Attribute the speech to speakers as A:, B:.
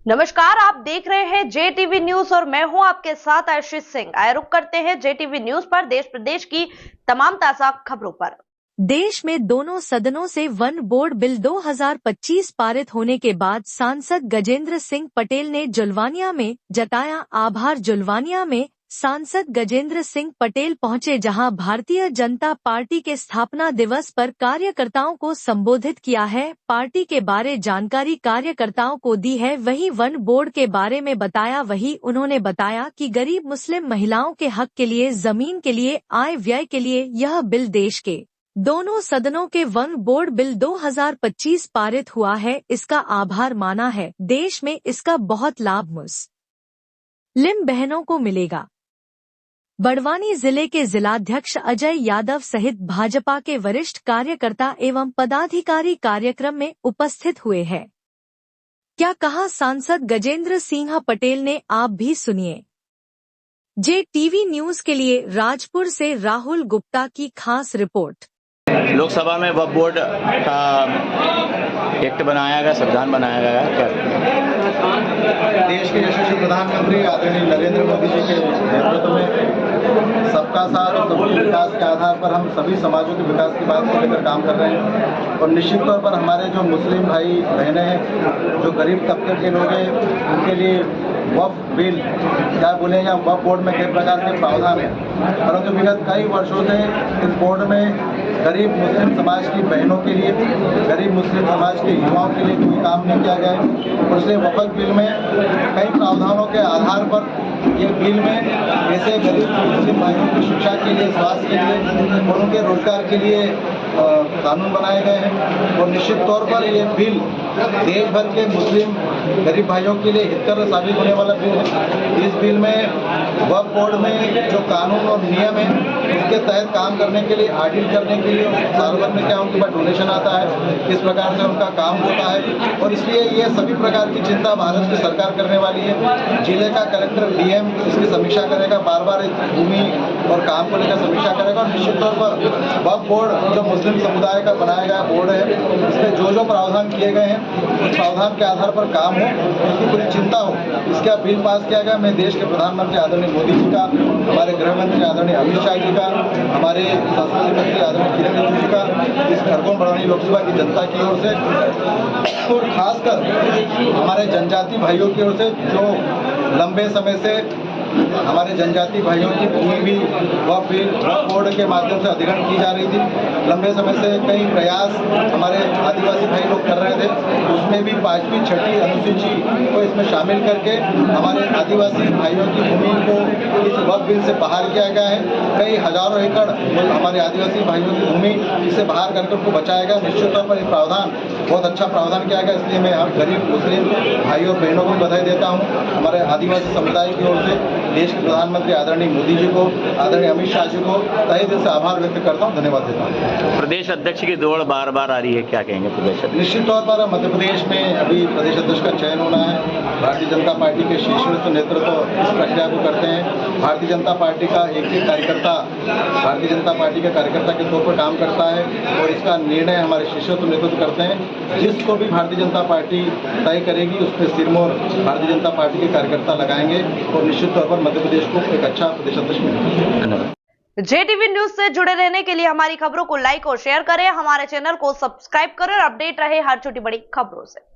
A: नमस्कार, आप देख रहे हैं JTV न्यूज और मैं हूं आपके साथ आशीष सिंह। आइए रुक करते हैं JTV न्यूज पर देश प्रदेश की तमाम ताजा खबरों पर।
B: देश में दोनों सदनों से वन बोर्ड बिल 2025 पारित होने के बाद सांसद गजेंद्र सिंह पटेल ने जुलवानिया में जताया आभार। जुलवानिया में सांसद गजेंद्र सिंह पटेल पहुंचे, जहां भारतीय जनता पार्टी के स्थापना दिवस पर कार्यकर्ताओं को संबोधित किया है। पार्टी के बारे जानकारी कार्यकर्ताओं को दी है। वहीं वन बोर्ड के बारे में बताया। वहीं उन्होंने बताया कि गरीब मुस्लिम महिलाओं के हक के लिए, जमीन के लिए, आय व्यय के लिए यह बिल देश के दोनों सदनों के वन बोर्ड बिल 2025 पारित हुआ है। इसका आभार माना है। देश में इसका बहुत लाभ मुस्लिम बहनों को मिलेगा। बड़वानी जिले के जिलाध्यक्ष अजय यादव सहित भाजपा के वरिष्ठ कार्यकर्ता एवं पदाधिकारी कार्यक्रम में उपस्थित हुए हैं। क्या कहा सांसद गजेंद्र सिंह पटेल ने, आप भी सुनिए। JTV न्यूज के लिए राजपुर से राहुल गुप्ता की खास रिपोर्ट।
C: लोकसभा में वक्फ बोर्ड का एक्ट बनाया गया, संविधान बनाया गया है। क्या
D: देश के यशस्वी प्रधानमंत्री आदरणीय नरेंद्र मोदी जी के नेतृत्व में सबका साथ और सबके विकास के आधार पर हम सभी समाजों के विकास की बात को लेकर काम कर रहे हैं। और निश्चित तौर पर हमारे जो मुस्लिम भाई बहनें हैं, जो गरीब तबके के लोग हैं, उनके लिए वक्फ बिल क्या बोले या वक्फ बोर्ड में कई प्रकार के प्रावधान हैं, परंतु विगत कई वर्षों से इस बोर्ड में गरीब मुस्लिम समाज की बहनों के लिए, गरीब मुस्लिम समाज के युवाओं के लिए कोई काम नहीं किया गया है। और इसलिए वक्फ बिल में कई प्रावधानों के आधार पर ये बिल में ऐसे गरीब मुस्लिम भाइयों की शिक्षा के लिए, स्वास्थ्य के लिए और उनके रोजगार के लिए कानून बनाए गए हैं। और निश्चित तौर पर ये बिल देश भर के मुस्लिम गरीब भाइयों के लिए हितकर साबित होने वाला बिल है। इस बिल में वक्फ बोर्ड में जो कानून और नियम है, उसके तहत काम करने के लिए, ऑडिट करने के लिए साल भर में क्या उनके पास डोनेशन आता है, किस प्रकार से उनका काम होता है। और इसलिए ये सभी प्रकार की चिंता भारत की सरकार करने वाली है। जिले का कलेक्टर DM इसकी समीक्षा करेगा, बार बार भूमि और काम को लेकर समीक्षा करेगा। और निश्चित तौर पर वक्फ बोर्ड जो मुस्लिम समुदाय का बनाया गया बोर्ड है, इसमें जो जो प्रावधान किए गए हैं, उस प्रावधान के आधार पर काम हो, इसकी पूरी चिंता हो। इसका बिल पास किया गया। मैं देश के प्रधानमंत्री आदरणीय मोदी जी का, हमारे गृह मंत्री आदरणीय अमित शाह जी का, हमारे संस्कृति मंत्री आदरणीय किरण रिजिजू जी का, इस खरगोन बड़वानी लोकसभा की जनता की ओर से और खासकर हमारे जनजाति भाइयों की ओर से, जो लंबे समय से हमारे जनजाति भाइयों की भूमि भी वक्फ बोर्ड के माध्यम से अधिग्रहण की जा रही थी। लंबे समय से कई प्रयास हमारे आदिवासी भाई लोग कर रहे थे, उसमें भी 5वीं 6ठी अनुसूची को इसमें शामिल करके हमारे आदिवासी भाइयों की भूमि को इस वक्फ बिल से बाहर किया गया है। कई हजारों एकड़ हमारे आदिवासी भाइयों की भूमि इसे बाहर करके उनको बचाया गया। निश्चित तौर पर ये प्रावधान बहुत अच्छा प्रावधान किया गया। इसलिए मैं गरीब मुस्लिम भाइयों और बहनों को बधाई देता हूँ। हमारे आदिवासी समुदाय की ओर से देश के प्रधानमंत्री आदरणीय मोदी जी को, आदरणीय अमित शाह जी को तहे दिल से आभार व्यक्त करता हूं, धन्यवाद देता हूं।
C: प्रदेश अध्यक्ष की दौड़ बार बार आ रही है, क्या कहेंगे प्रदेश अध्यक्ष?
D: निश्चित तौर पर मध्य प्रदेश में अभी प्रदेश अध्यक्ष का चयन होना है। भारतीय जनता पार्टी के शीर्ष नेतृत्व इस प्रक्रिया को करते हैं। भारतीय जनता पार्टी का एक कार्यकर्ता भारतीय जनता पार्टी के कार्यकर्ता के तौर पर काम करता है और इसका निर्णय हमारे शीर्ष नेतृत्व करते हैं। जिसको भी भारतीय जनता पार्टी तय करेगी, उस पर सिरमौर भारतीय जनता पार्टी के कार्यकर्ता लगाएंगे और निश्चित तौर पर मध्य प्रदेश को एक अच्छा प्रदेश अध्यक्ष मिलेगा।
C: धन्यवाद।
A: JTV न्यूज से जुड़े रहने के लिए हमारी खबरों को लाइक और शेयर करें, हमारे चैनल को सब्सक्राइब करें और अपडेट रहे हर छोटी बड़ी खबरों से।